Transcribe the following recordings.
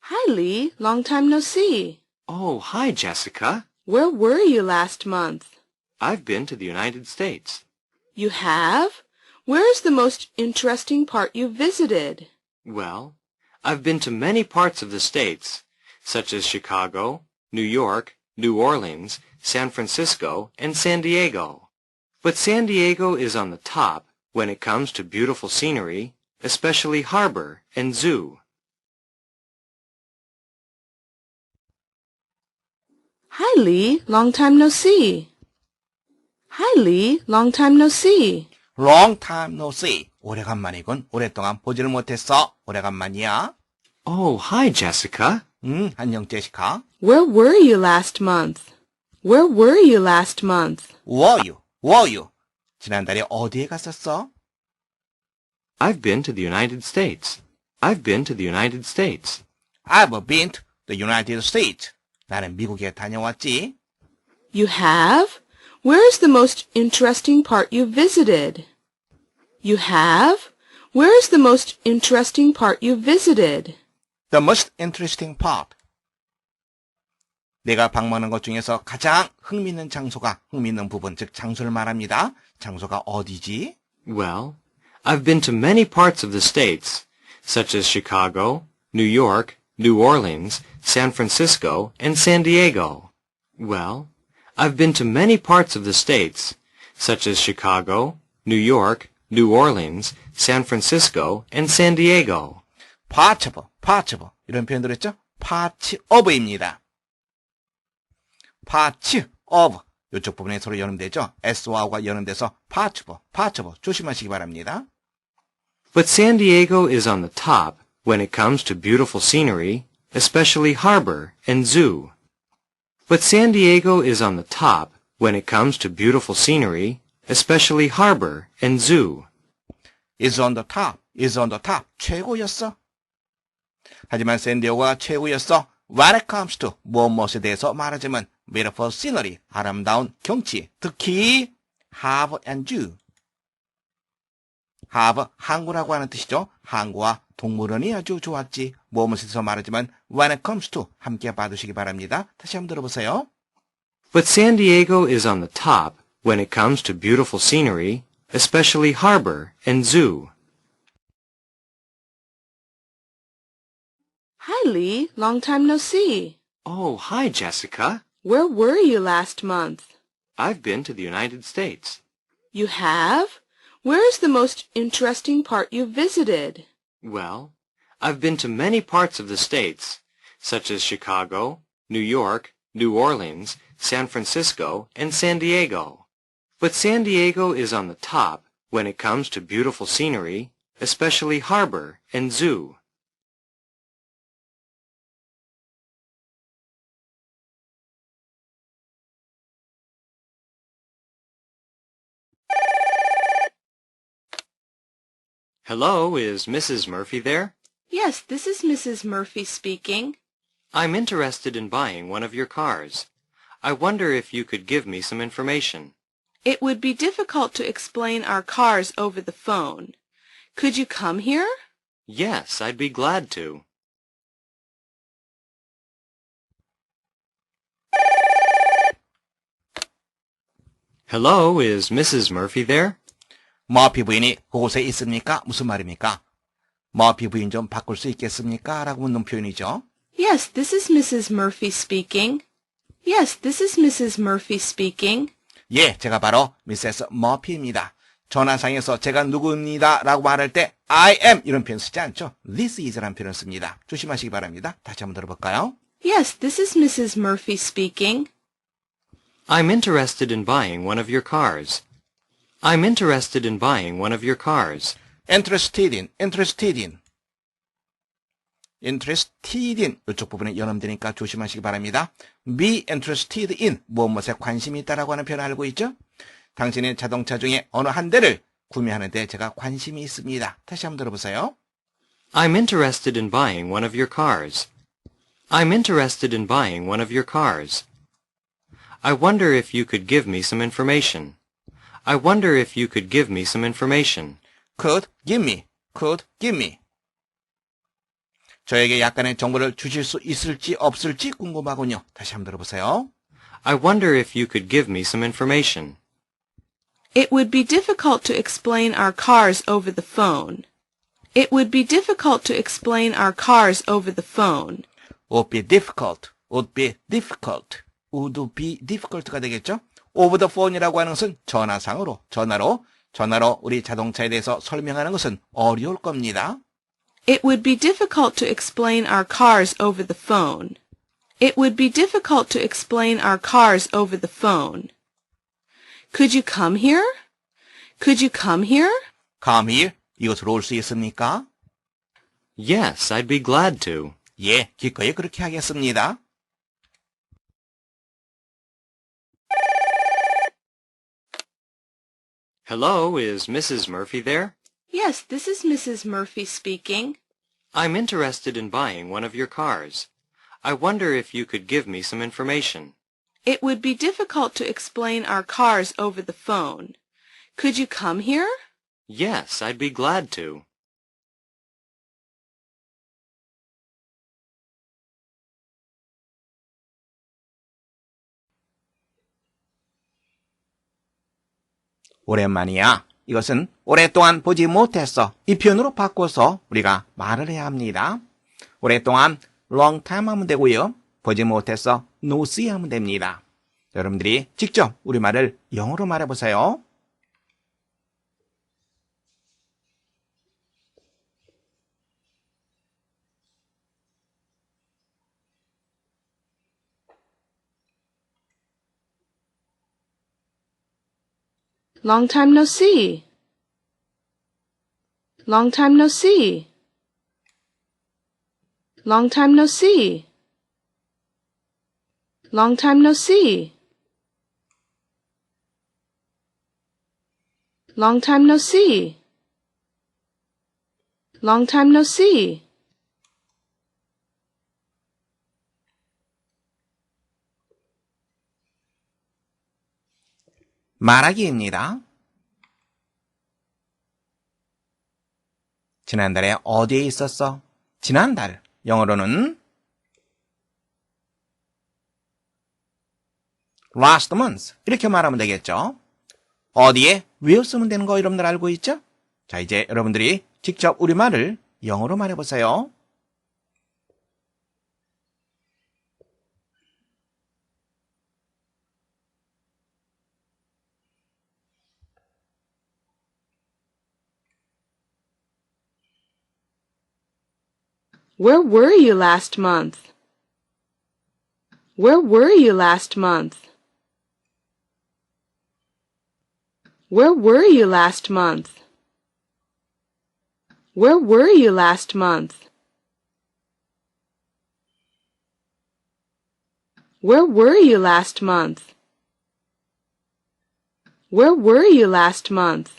Hi, Lee. Long time no see. Oh, hi, Jessica. Where were you last month? I've been to the United States. You have? Where is the most interesting part you visited? Well, I've been to many parts of the States, such as Chicago, New York, New Orleans, San Francisco, and San Diego. But San Diego is on the top when it comes to beautiful scenery, especially harbor and zoo. Hi, Lee. Long time no see. Hi, Lee. Long time no see. Long time no see. 오래간만이군. 오랫동안 보지를 못했어. 오래간만이야. Oh, hi, Jessica. 안녕, 제시카. Where were you last month? Where were you last month? Were you? 지난달에 어디에 갔었어? I've been to the United States. I've been to the United States. I've been to the United States. 나는 미국에 다녀왔지. You have? Where is the most interesting part you visited? You have? Where is the most interesting part you visited? The most interesting part. 내가 방문한 것 중에서 가장 흥미있는 장소가 흥미있는 부분, 즉 장소를 말합니다. 장소가 어디지? Well, I've been to many parts of the States, such as Chicago, New York, New Orleans, San Francisco, and San Diego. Well, I've been to many parts of the States, such as Chicago, New York, New Orleans, San Francisco, and San Diego. Part of, 이런 표현 들었죠? part of입니다. part of, 이쪽 부분에 서로 연음되죠? s와 오가 연음돼서 part of, 조심하시기 바랍니다. But San Diego is on the top when it comes to beautiful scenery, especially harbor and zoo. But San Diego is on the top when it comes to beautiful scenery, especially harbor and zoo. is on the top, 최고였어. 하지만 샌디에고가 최고였어. When it comes to 무엇에 대해서 말하자면 beautiful scenery, 아름다운 경치, 특히 harbor and zoo. harbor, 항구라고 하는 뜻이죠. 항구와 동물원이 아주 좋았지. 무엇에 대해서 말하자면 when it comes to 함께 봐두시기 바랍니다. 다시 한번 들어보세요. But San Diego is on the top when it comes to beautiful scenery, especially harbor and zoo. Hi, Lee. Long time no see. Oh, hi, Jessica. Where were you last month? I've been to the United States. You have? Where is the most interesting part you visited? Well, I've been to many parts of the States, such as Chicago, New York, New Orleans, San Francisco, and San Diego. But San Diego is on the top when it comes to beautiful scenery, especially harbor and zoo. Hello, is Mrs. Murphy there? Yes, this is Mrs. Murphy speaking. I'm interested in buying one of your cars. I wonder if you could give me some information. It would be difficult to explain our cars over the phone. Could you come here? Yes, I'd be glad to. Hello, is Mrs. Murphy there? 머피 부인이 그곳에 있습니까? 무슨 말입니까? 머피 부인 좀 바꿀 수 있겠습니까? 라고 묻는 표현이죠. Yes, this is Mrs. Murphy speaking. Yes, this is Mrs. Murphy speaking. 예, 제가 바로 미세스 머피입니다. 전화상에서 제가 누구입니다 라고 말할 때 I am 이런 표현 쓰지 않죠. This is라는 표현을 씁니다. 조심하시기 바랍니다. 다시 한번 들어볼까요? Yes, this is Mrs. Murphy speaking. I'm interested in buying one of your cars. I'm interested in buying one of your cars. interested in. 이쪽 부분에 연음되니까 조심하시기 바랍니다. be interested in, 무엇에 관심이 있다라고 하는 표현을 알고 있죠? 당신의 자동차 중에 어느 한 대를 구매하는데 제가 관심이 있습니다. 다시 한번 들어보세요. I'm interested in buying one of your cars. I'm interested in buying one of your cars. I wonder if you could give me some information. I wonder if you could give me some information. could give me. 저에게 약간의 정보를 주실 수 있을지 없을지 궁금하군요. 다시 한번 들어보세요. I wonder if you could give me some information. It would be difficult to explain our cars over the phone. It would be difficult to explain our cars over the phone. Would be difficult. Would be difficult. Would be difficult가 되겠죠? Over the phone이라고 하는 것은 전화로 우리 자동차에 대해서 설명하는 것은 어려울 겁니다. It would be difficult to explain our cars over the phone. It would be difficult to explain our cars over the phone. Could you come here? Could you come here? Come here. 이곳으로 올 수 있습니까? Yes, I'd be glad to. 예, 기꺼이 그렇게 하겠습니다. Hello, is Mrs. Murphy there? Yes, this is Mrs. Murphy speaking. I'm interested in buying one of your cars. I wonder if you could give me some information. It would be difficult to explain our cars over the phone. Could you come here? Yes, I'd be glad to. 오랜만이야. 이것은 오랫동안 보지 못했어. 이 표현으로 바꿔서 우리가 말을 해야 합니다. 오랫동안 long time 하면 되고요. 보지 못했어. no see 하면 됩니다. 여러분들이 직접 우리말을 영어로 말해보세요. Long time no see. Long time no see. Long time no see. Long time no see. Long time no see. Long time no see. 말하기입니다. 지난달에 어디에 있었어? 지난달. 영어로는 last month. 이렇게 말하면 되겠죠. 어디에 will 쓰면 되는 거 여러분들 알고 있죠? 자, 이제 여러분들이 직접 우리말을 영어로 말해보세요. Where were you last month? Where were you last month? Where were you last month? Where were you last month? Where were you last month? Where were you last month?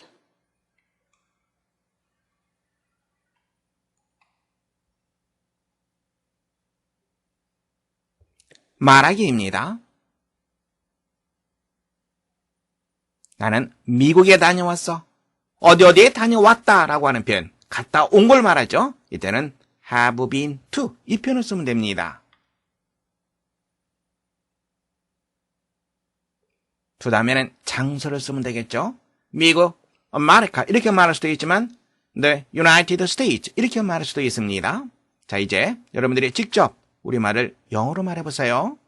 말하기입니다. 나는 미국에 다녀왔어. 어디에 다녀왔다 라고 하는 표현, 갔다 온 걸 말하죠. 이때는 have been to 이 표현을 쓰면 됩니다. to 다음에는 장소를 쓰면 되겠죠. 미국, 아메리카 이렇게 말할 수도 있지만 the United States 이렇게 말할 수도 있습니다. 자, 이제 여러분들이 직접 우리말을 영어로 말해보세요.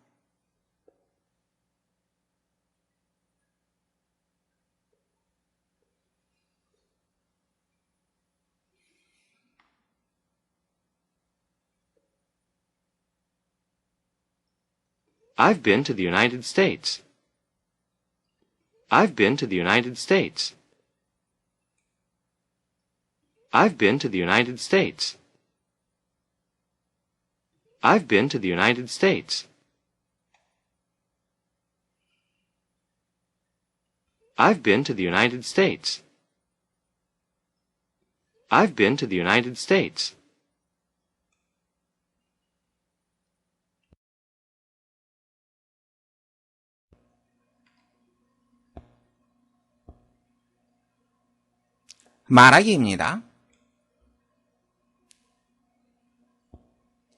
I've been to the United States. I've been to the United States. I've been to the United States. I've been to the United States. I've been to the United States. I've been to the United States. 말하기입니다.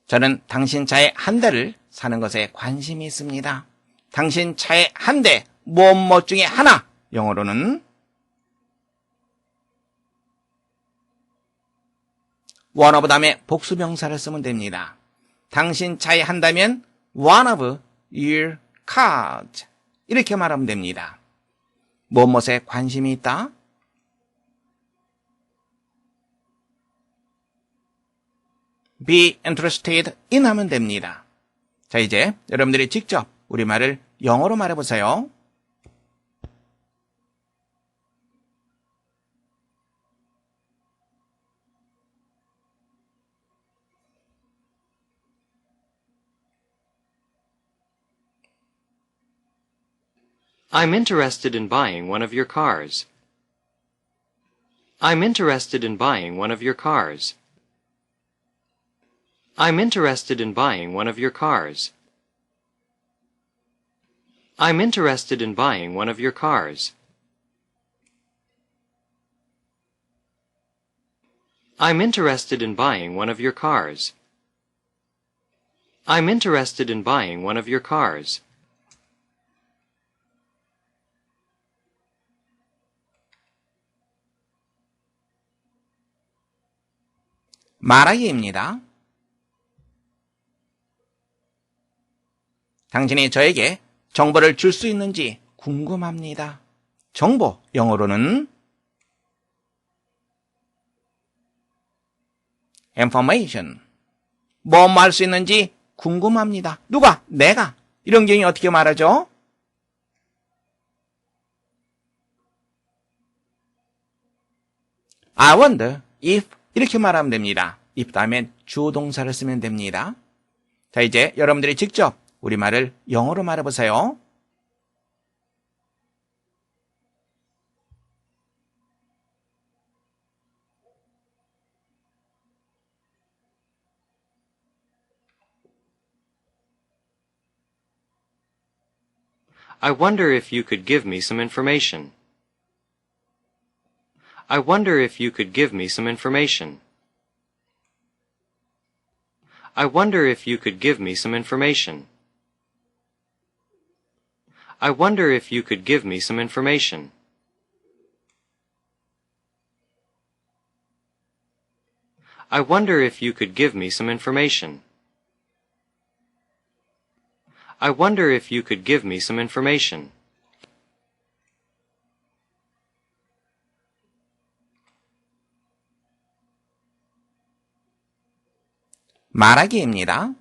저는 당신 차에 한 대를 사는 것에 관심이 있습니다. 당신 차에 한 대, 무엇 중에 하나. 영어로는 one of 다음에 복수명사를 쓰면 됩니다. 당신 차에 한다면 one of your cars. 이렇게 말하면 됩니다. 무엇에 관심이 있다? be interested in 하면 됩니다. 자, 이제 여러분들이 직접 우리말을 영어로 말해보세요. I'm interested in buying one of your cars. I'm interested in buying one of your cars. I'm interested in buying one of your cars. I'm interested in buying one of your cars. I'm interested in buying one of your cars. I'm interested in buying one of your cars. 말하기입니다. 당신이 저에게 정보를 줄 수 있는지 궁금합니다. 정보, 영어로는 information. 뭐 할 수 있는지 궁금합니다. 누가? 내가. 이런 경우에 어떻게 말하죠? I wonder if 이렇게 말하면 됩니다. if 다음엔 주동사를 쓰면 됩니다. 자, 이제 여러분들이 직접 우리말을 영어로 말해보세요. I wonder if you could give me some information. I wonder if you could give me some information. I wonder if you could give me some information. I wonder if you could give me some information. I wonder if you could give me some information. I wonder if you could give me some information. 말하기입니다.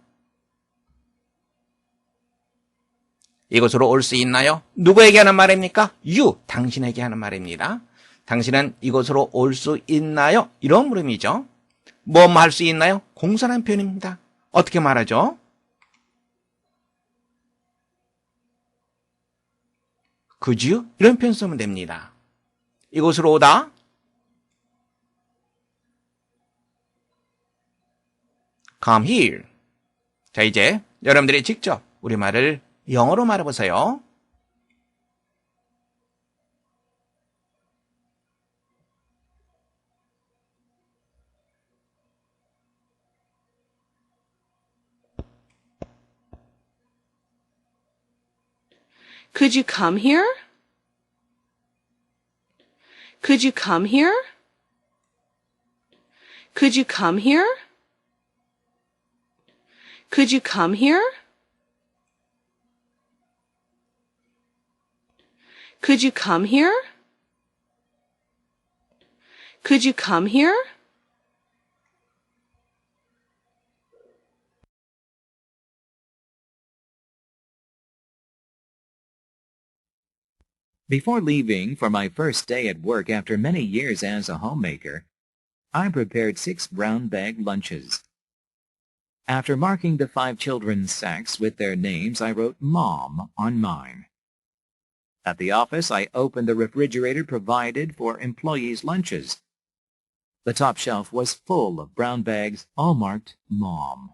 이곳으로 올 수 있나요? 누구에게 하는 말입니까? You, 당신에게 하는 말입니다. 당신은 이곳으로 올 수 있나요? 이런 물음이죠. 뭐 할 수 있나요? 공손한 표현입니다. 어떻게 말하죠? Could you? 이런 표현 쓰면 됩니다. 이곳으로 오다. Come here. 자, 이제 여러분들이 직접 우리말을 영어로 말해보세요. Could you come here? Could you come here? Could you come here? Could you come here? Could you come here? Could you come here? Before leaving for my first day at work after many years as a homemaker, I prepared 6 brown bag lunches. After marking the 5 children's sacks with their names, I wrote Mom on mine. At the office, I opened the refrigerator provided for employees' lunches. The top shelf was full of brown bags, all marked Mom.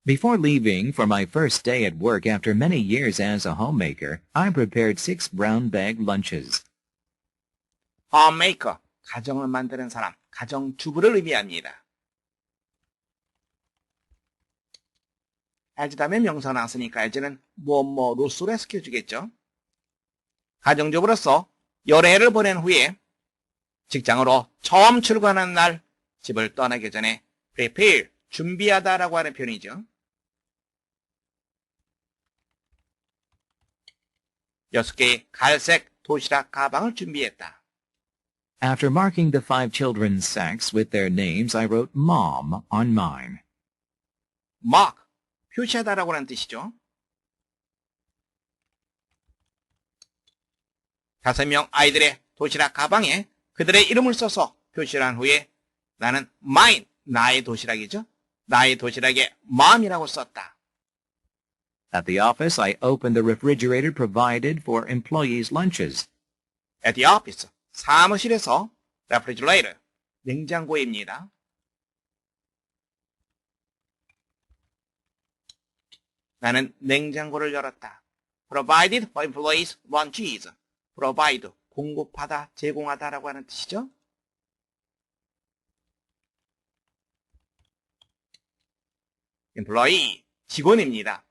Before leaving for my first day at work after many years as a homemaker, I prepared 6 brown bag lunches. homemaker, 가정을 만드는 사람, 가정주부를 의미합니다. as 다음에 명사 나왔으니까 as는 뭐뭐로서로 해석해주겠죠. 가정주부로서 열애를 보낸 후에 직장으로 처음 출근하는 날 집을 떠나기 전에 prepare, 준비하다라고 하는 표현이죠. 6개의 갈색 도시락 가방을 준비했다. After marking the 5 children's sacks with their names, I wrote Mom on mine. mark, 표시하다라고 하는 뜻이죠. 5명 아이들의 도시락 가방에 그들의 이름을 써서 표시를 한 후에 나는 mine, 나의 도시락이죠. 나의 도시락에 mom이라고 썼다. At the office, I opened the refrigerator provided for employees' lunches. at the office, 사무실에서 refrigerator, 냉장고입니다. 나는 냉장고를 열었다. provided for employees lunches. provide, 공급하다, 제공하다라고 하는 뜻이죠. employee, 직원입니다.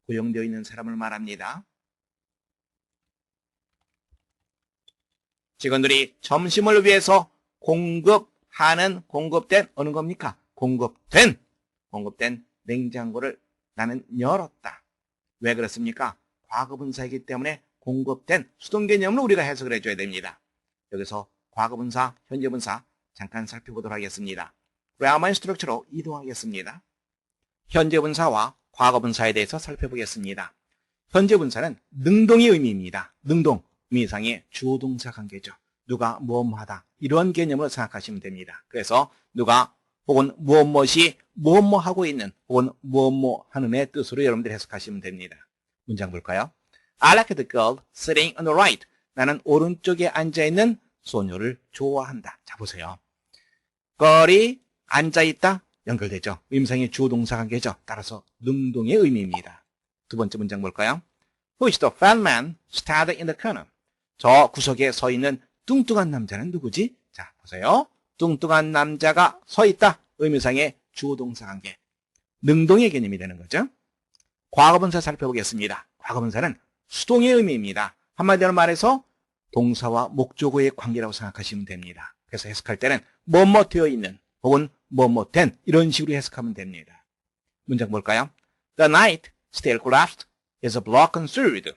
고용되어 있는 사람을 말합니다. 직원들이 점심을 위해서 공급된 어느 겁니까? 공급된 냉장고를 나는 열었다. 왜 그렇습니까? 과거분사이기 때문에 공급된 수동 개념을 우리가 해석을 해줘야 됩니다. 여기서 과거분사, 현재분사 잠깐 살펴보도록 하겠습니다. grammar structure로 이동하겠습니다. 현재분사와 과거분사에 대해서 살펴보겠습니다. 현재분사는 능동의 의미입니다. 능동, 의미상의 주어동사 관계죠. 누가 무엇하다 이런 개념으로 생각하시면 됩니다. 그래서 누가 혹은 무엇이 무엇하고 있는 혹은 무엇하는의 뜻으로 여러분들 해석하시면 됩니다. 문장 볼까요? I like the girl sitting on the right. 나는 오른쪽에 앉아있는 소녀를 좋아한다. 자 보세요. girl이 앉아있다 연결되죠. 의미상의 주어동사 관계죠. 따라서 능동의 의미입니다. 두 번째 문장 볼까요? Who is the fat man standing in the corner? 저 구석에 서 있는 뚱뚱한 남자는 누구지? 자 보세요. 뚱뚱한 남자가 서 있다. 의미상의 주어동사 관계. 능동의 개념이 되는 거죠. 과거분사 살펴보겠습니다. 과거분사는 수동의 의미입니다. 한마디로 말해서 동사와 목적어의 관계라고 생각하시면 됩니다. 그래서 해석할 때는 뭐뭐 되어 있는 혹은 뭐뭐 된 이런 식으로 해석하면 됩니다. 문장 볼까요? The knight still grasped is a block on sword.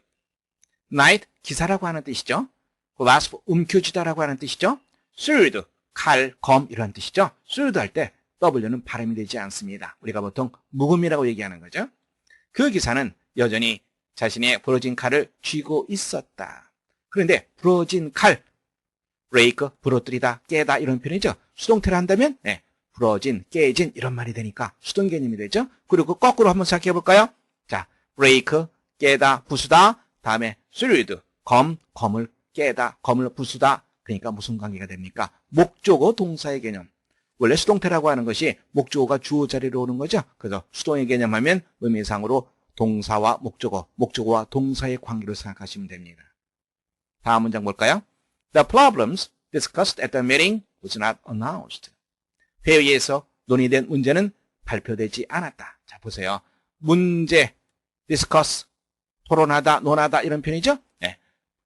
knight 기사라고 하는 뜻이죠. grasp 움켜쥐다라고 하는 뜻이죠. sword 칼, 검 이런 뜻이죠. sword 할 때 W는 발음이 되지 않습니다. 우리가 보통 묵음이라고 얘기하는 거죠. 그 기사는 여전히 자신의 부러진 칼을 쥐고 있었다. 그런데 부러진 칼, break, 부러뜨리다, 깨다 이런 표현이죠. 수동태를 한다면 부러진, 깨진 이런 말이 되니까 수동 개념이 되죠. 그리고 거꾸로 한번 생각해 볼까요? 자, break, 깨다, 부수다, 다음에 sword, 검을 깨다, 검을 부수다. 그러니까 무슨 관계가 됩니까? 목적어 동사의 개념. 원래 수동태라고 하는 것이 목적어가 주어 자리로 오는 거죠. 그래서 수동의 개념하면 의미상으로 동사와 목적어, 목적어와 동사의 관계로 생각하시면 됩니다. 다음 문장 볼까요? The problems discussed at the meeting was not announced. 회의에서 논의된 문제는 발표되지 않았다. 자, 보세요. 문제, discuss, 토론하다, 논하다 이런 표현이죠? 네.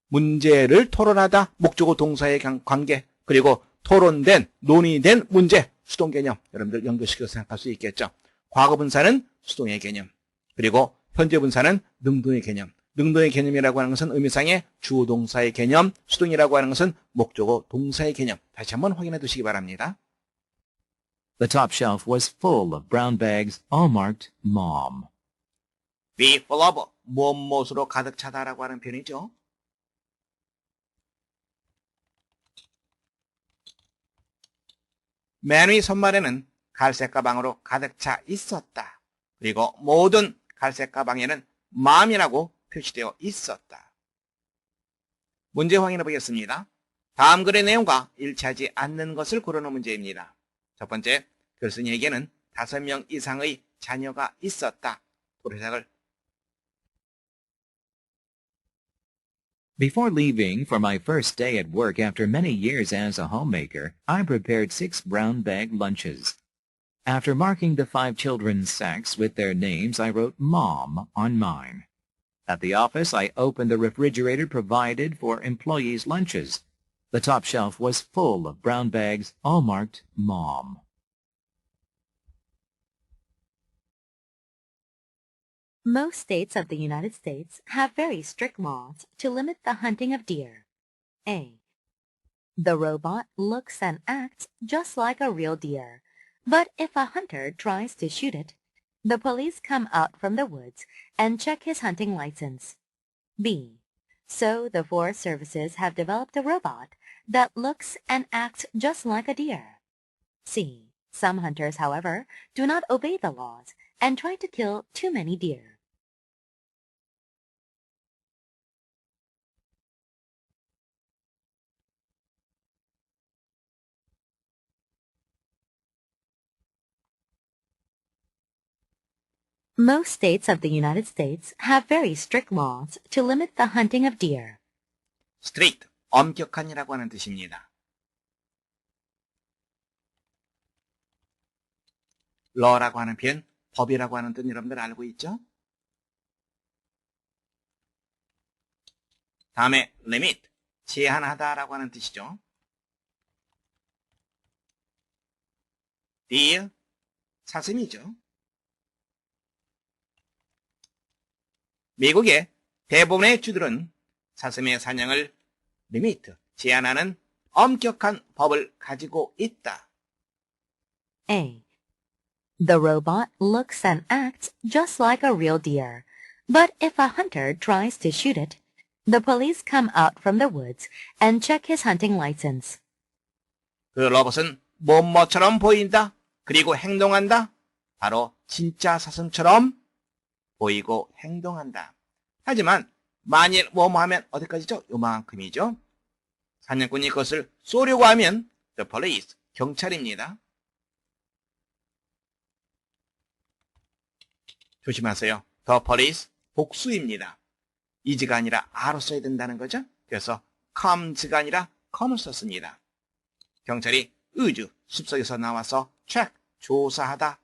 문제를 토론하다, 목적어 동사의 관계, 그리고 토론된, 논의된 문제, 수동 개념. 여러분들 연결시켜서 생각할 수 있겠죠? 과거 분사는 수동의 개념, 그리고 현재 분사는 능동의 개념. 능동의 개념이라고 하는 것은 의미상의 주어 동사의 개념, 수동이라고 하는 것은 목적어 동사의 개념. 다시 한번 확인해 두시기 바랍니다. The top shelf was full of brown bags, all marked Mom. be full of, 무엇으로 가득 차다라고 하는 표현이죠. 맨 위 선말에는 갈색 가방으로 가득 차 있었다. 그리고 모든 갈색 가방에는 Mom이라고 표시되어 있었다. 문제 확인해 보겠습니다. 다음 글의 내용과 일치하지 않는 것을 고르는 문제입니다. 첫 번째, 글쓴이에게는 5명 이상의 자녀가 있었다. 도래작을 Before leaving for my first day at work after many years as a homemaker, I prepared 6 brown bag lunches. After marking the 5 children's sacks with their names, I wrote Mom on mine. At the office, I opened the refrigerator provided for employees' lunches. The top shelf was full of brown bags, all marked Mom. Most states of the United States have very strict laws to limit the hunting of deer. A. The robot looks and acts just like a real deer, but if a hunter tries to shoot it, the police come out from the woods and check his hunting license. B. So the Forest Services have developed a robot that looks and acts just like a deer. C. Some hunters, however, do not obey the laws and try to kill too many deer. Most states of the United States have very strict laws to limit the hunting of deer. strict, 엄격한이라고 하는 뜻입니다. law라고 하는 표현, 법이라고 하는 뜻 여러분들 알고 있죠? 다음에 limit, 제한하다라고 하는 뜻이죠. deer, 사슴이죠. 미국의 대부분의 주들은 사슴의 사냥을 리미트, 제한하는 엄격한 법을 가지고 있다. A. The robot looks and acts just like a real deer, but if a hunter tries to shoot it, the police come out from the woods and check his hunting license. 그 로봇은 뭐뭐처럼 보인다, 그리고 행동한다. 바로 진짜 사슴처럼 보이고 행동한다. 하지만 만일 뭐뭐 하면 어디까지죠? 요만큼이죠. 사냥꾼이 그것을 쏘려고 하면 the police, 경찰입니다. 조심하세요. the police, 복수입니다. is가 아니라 a로 써야 된다는 거죠. 그래서 comes가 아니라 come을 썼습니다. 경찰이 의주, 숲속에서 나와서 check, 조사하다.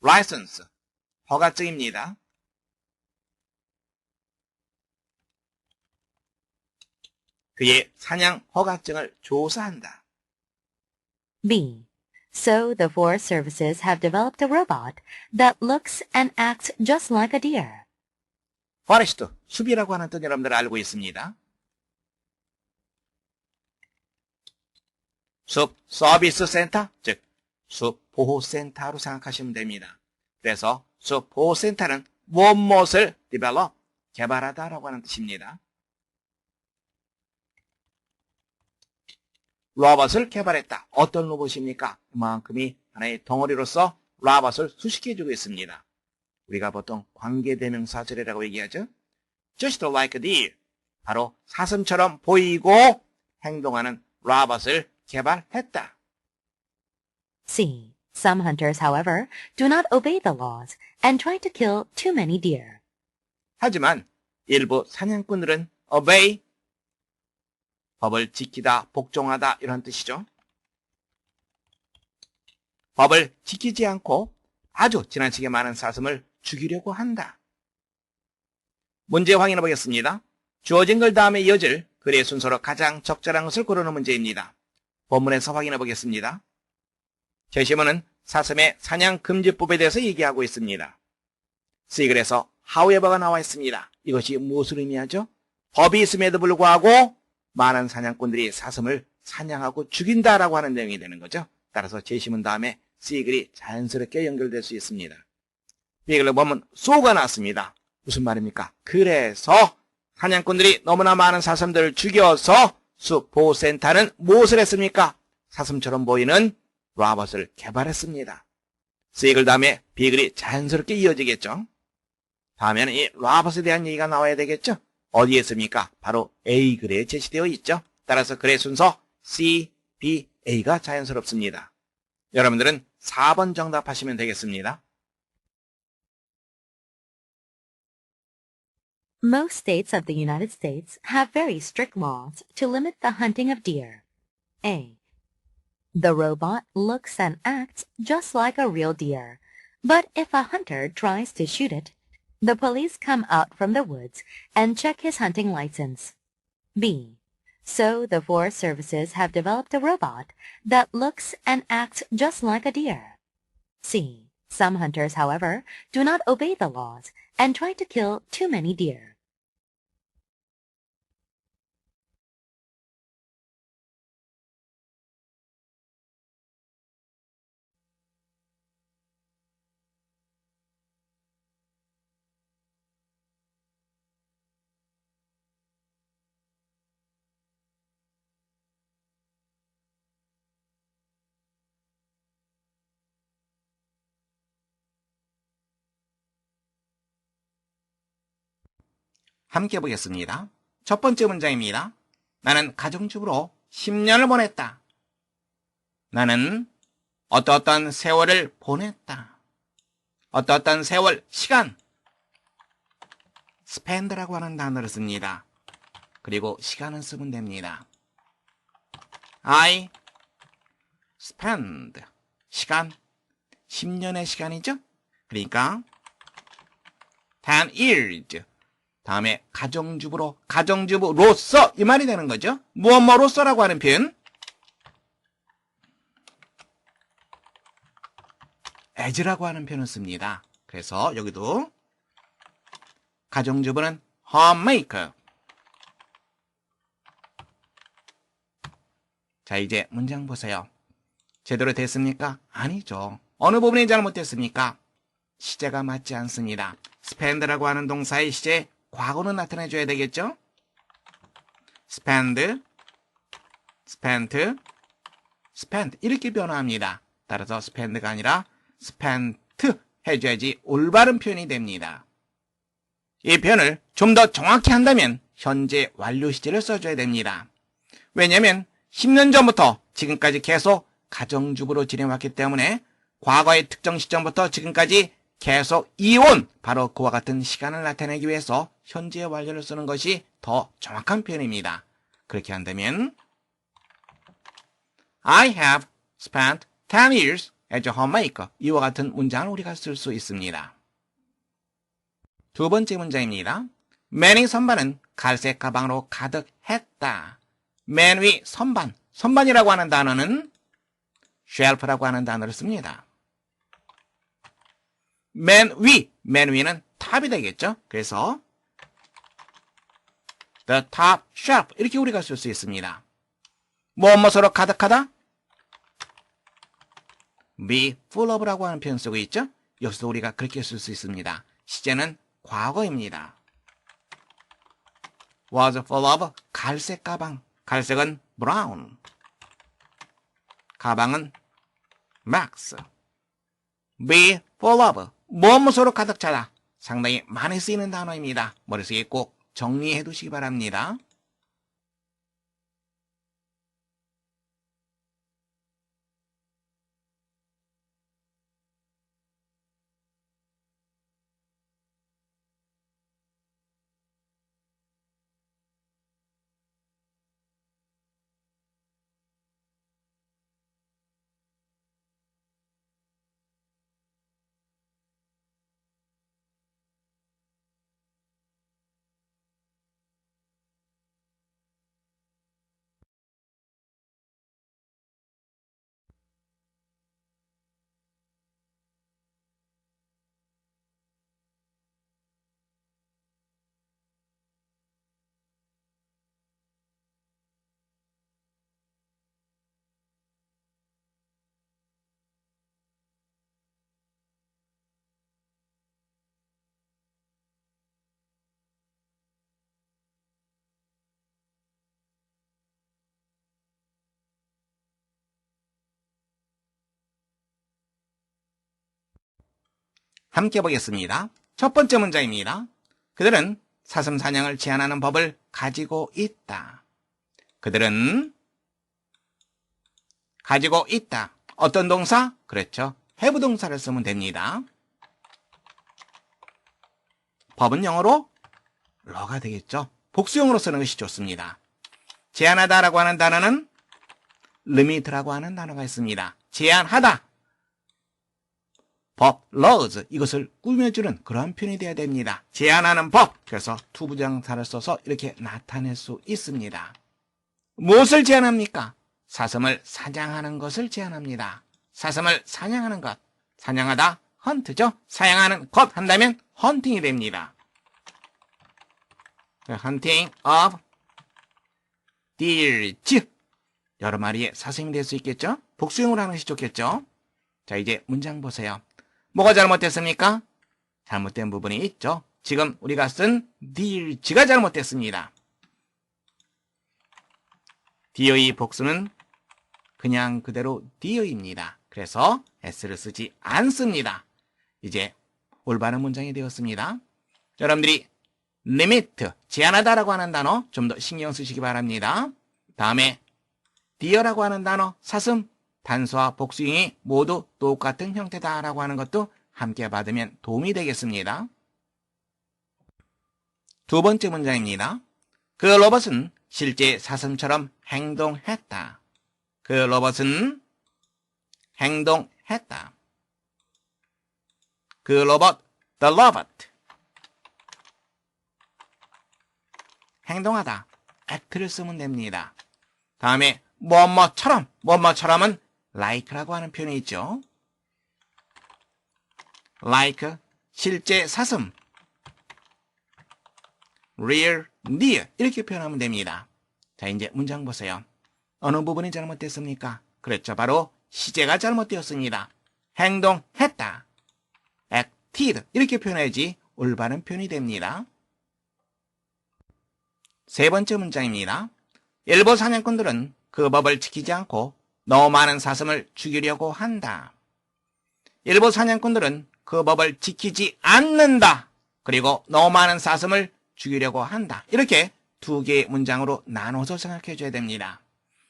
license, 허가증입니다. 그의 사냥 허가증을 조사한다. B. So the Forest Services have developed a robot that looks and acts just like a deer. forest, 숲이라고 하는 뜻 여러분들 알고 있습니다. 숲 서비스 센터, 즉 숲 보호센터로 생각하시면 됩니다. 그래서 숲 보호센터는 무엇을 develop, 개발하다라고 하는 뜻입니다. 로봇을 개발했다. 어떤 로봇입니까? 그만큼이 하나의 덩어리로서 로봇을 수식해주고 있습니다. 우리가 보통 관계대명사절이라고 얘기하죠. Just like a deer, 바로 사슴처럼 보이고 행동하는 로봇을 개발했다. C. Some hunters, however, do not obey the laws and try to kill too many deer. 하지만 일부 사냥꾼들은 obey, 법을 지키다, 복종하다 이런 뜻이죠. 법을 지키지 않고 아주 지나치게 많은 사슴을 죽이려고 한다. 문제 확인해 보겠습니다. 주어진 글 다음에 이어질 글의 순서로 가장 적절한 것을 고르는 문제입니다. 본문에서 확인해 보겠습니다. 제시문은 사슴의 사냥 금지법에 대해서 얘기하고 있습니다. C글에서 however가 나와 있습니다. 이것이 무엇을 의미하죠? 법이 있음에도 불구하고 많은 사냥꾼들이 사슴을 사냥하고 죽인다라고 하는 내용이 되는 거죠. 따라서 제시문 다음에 C글이 자연스럽게 연결될 수 있습니다. B글을 보면 so가 나왔습니다. 무슨 말입니까? 그래서 사냥꾼들이 너무나 많은 사슴들을 죽여서 숲 보호센터는 무엇을 했습니까? 사슴처럼 보이는 로봇을 개발했습니다. C글 다음에 B글이 자연스럽게 이어지겠죠. 다음에는 이 로봇에 대한 얘기가 나와야 되겠죠. 어디에 있습니까? 바로 A글에 제시되어 있죠. 따라서 글의 순서 C, B, A가 자연스럽습니다. 여러분들은 4번 정답하시면 되겠습니다. Most states of the United States have very strict laws to limit the hunting of deer. A. The robot looks and acts just like a real deer, but if a hunter tries to shoot it, the police come out from the woods and check his hunting license. B. So the Forest Services have developed a robot that looks and acts just like a deer. C. Some hunters, however, do not obey the laws and try to kill too many deer. 함께 보겠습니다. 첫 번째 문장입니다. 나는 가정주부로 10년을 보냈다. 나는 어떠어떤 세월을 보냈다. 어떠어떤 세월, 시간. spend라고 하는 단어를 씁니다. 그리고 시간은 쓰면 됩니다. I spend. 시간. 10년의 시간이죠? 그러니까 10 years. 다음에 가정주부로서 이 말이 되는 거죠. 무엇뭐로서라고 하는 표현. as라고 하는 표현을 씁니다. 그래서 여기도 가정주부는 homemaker. 자, 이제 문장 보세요. 제대로 됐습니까? 아니죠. 어느 부분이 잘못됐습니까? 시제가 맞지 않습니다. spend라고 하는 동사의 시제 과거는 나타내줘야 되겠죠? spend, spent, spent 이렇게 변화합니다. 따라서 spend가 아니라 spent 해줘야지 올바른 표현이 됩니다. 이 표현을 좀 더 정확히 한다면 현재 완료 시제를 써줘야 됩니다. 왜냐하면 10년 전부터 지금까지 계속 가정주부로 지내왔기 때문에 과거의 특정 시점부터 지금까지 계속 이어온 바로 그와 같은 시간을 나타내기 위해서 현재 완료를 쓰는 것이 더 정확한 표현입니다. 그렇게 한다면 I have spent 10 years as a homemaker. 이와 같은 문장을 우리가 쓸 수 있습니다. 두 번째 문장입니다. 맨의 선반은 갈색 가방으로 가득했다. 맨 위 선반. 선반이라고 하는 단어는 shelf라고 하는 단어를 씁니다. 맨 위는 탑이 되겠죠. 그래서 the top shelf 이렇게 우리가 쓸 수 있습니다. 무엇으로 가득하다? be full of라고 하는 표현 쓰고 있죠. 여기서 우리가 그렇게 쓸 수 있습니다. 시제는 과거입니다. was full of 갈색 가방. 갈색은 brown. 가방은 max. be full of 무엇으로 가득 차다. 상당히 많이 쓰이는 단어입니다. 머릿속에 꼭 정리해 두시기 바랍니다. 함께 보겠습니다. 첫 번째 문장입니다. 그들은 사슴사냥을 제한하는 법을 가지고 있다. 그들은 가지고 있다. 어떤 동사? 그렇죠. have 동사를 쓰면 됩니다. 법은 영어로 law가 되겠죠. 복수형으로 쓰는 것이 좋습니다. 제한하다라고 하는 단어는 limit라고 하는 단어가 있습니다. 제한하다. 법, laws, 이것을 꾸며주는 그런 표현이 되어야 됩니다. 제한하는 법, 그래서 투부정사를 써서 이렇게 나타낼 수 있습니다. 무엇을 제한합니까? 사슴을 사냥하는 것을 제한합니다. 사슴을 사냥하는 것, 사냥하다, 헌트죠. 사냥하는 것 한다면 헌팅이 됩니다. hunting of deers, 여러 마리의 사슴이 될 수 있겠죠. 복수형으로 하는 것이 좋겠죠. 자, 이제 문장 보세요. 뭐가 잘못됐습니까? 잘못된 부분이 있죠. 지금 우리가 쓴 deers가 잘못됐습니다. deer의 복수는 그냥 그대로 deer입니다. 그래서 s를 쓰지 않습니다. 이제 올바른 문장이 되었습니다. 여러분들이 limit, 제한하다라고 하는 단어 좀 더 신경 쓰시기 바랍니다. 다음에 deer라고 하는 단어, 사슴, 단수와 복수형이 모두 똑같은 형태다라고 하는 것도 함께 받으면 도움이 되겠습니다. 두 번째 문장입니다. 그 로봇은 실제 사슴처럼 행동했다. 그 로봇은 행동했다. 그 로봇, the robot. 행동하다, act를 쓰면 됩니다. 다음에 뭐뭐처럼, 뭐뭐처럼은 like라고 하는 표현이 있죠. like, 실제 사슴, real, near 이렇게 표현하면 됩니다. 자, 이제 문장 보세요. 어느 부분이 잘못됐습니까? 그렇죠. 바로 시제가 잘못되었습니다. 행동했다, acted 이렇게 표현해야지 올바른 표현이 됩니다. 세 번째 문장입니다. 일부 사냥꾼들은 그 법을 지키지 않고 너무 많은 사슴을 죽이려고 한다. 일부 사냥꾼들은 그 법을 지키지 않는다. 그리고 너무 많은 사슴을 죽이려고 한다. 이렇게 두 개의 문장으로 나눠서 생각해 줘야 됩니다.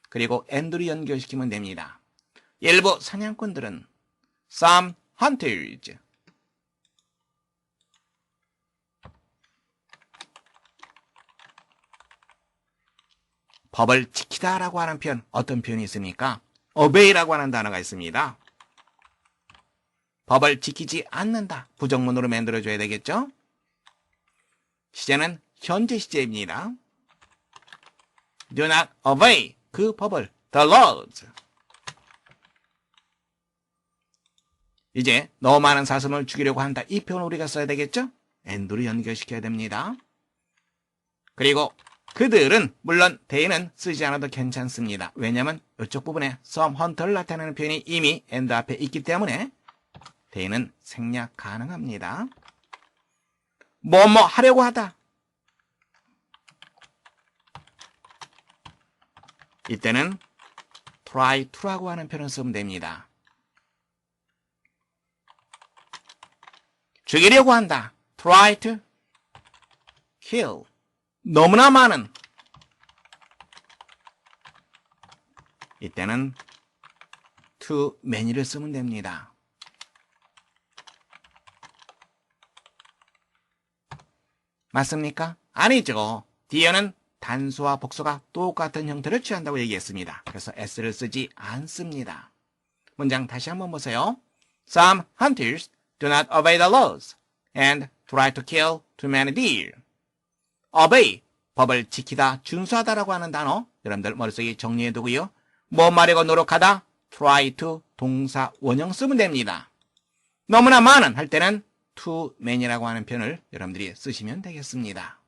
그리고 and를 연결시키면 됩니다. 일부 사냥꾼들은 some hunters, 법을 지키다라고 하는 표현, 어떤 표현이 있습니까? obey라고 하는 단어가 있습니다. 법을 지키지 않는다. 부정문으로 만들어줘야 되겠죠? 시제는 현재 시제입니다. Do not obey, 그 법을, the laws. 이제 너무 많은 사슴을 죽이려고 한다. 이 표현을 우리가 써야 되겠죠? and를 연결시켜야 됩니다. 그리고 그들은, 물론 they는 쓰지 않아도 괜찮습니다. 왜냐하면 이쪽 부분에 some hunter를 나타내는 표현이 이미 and 앞에 있기 때문에 they는 생략 가능합니다. 뭐뭐 하려고 하다. 이때는 try to라고 하는 표현을 쓰면 됩니다. 죽이려고 한다. try to kill. 너무나 많은. 이때는 too many를 쓰면 됩니다. 맞습니까? 아니죠. deer는 단수와 복수가 똑같은 형태를 취한다고 얘기했습니다. 그래서 s를 쓰지 않습니다. 문장 다시 한번 보세요. Some hunters do not obey the laws and try to kill too many deer. obey, 법을 지키다, 준수하다라고 하는 단어 여러분들 머릿속에 정리해두고요. 뭐 말하고 노력하다, try to 동사 원형 쓰면 됩니다. 너무나 많은 할 때는 too many라고 하는 표현을 여러분들이 쓰시면 되겠습니다.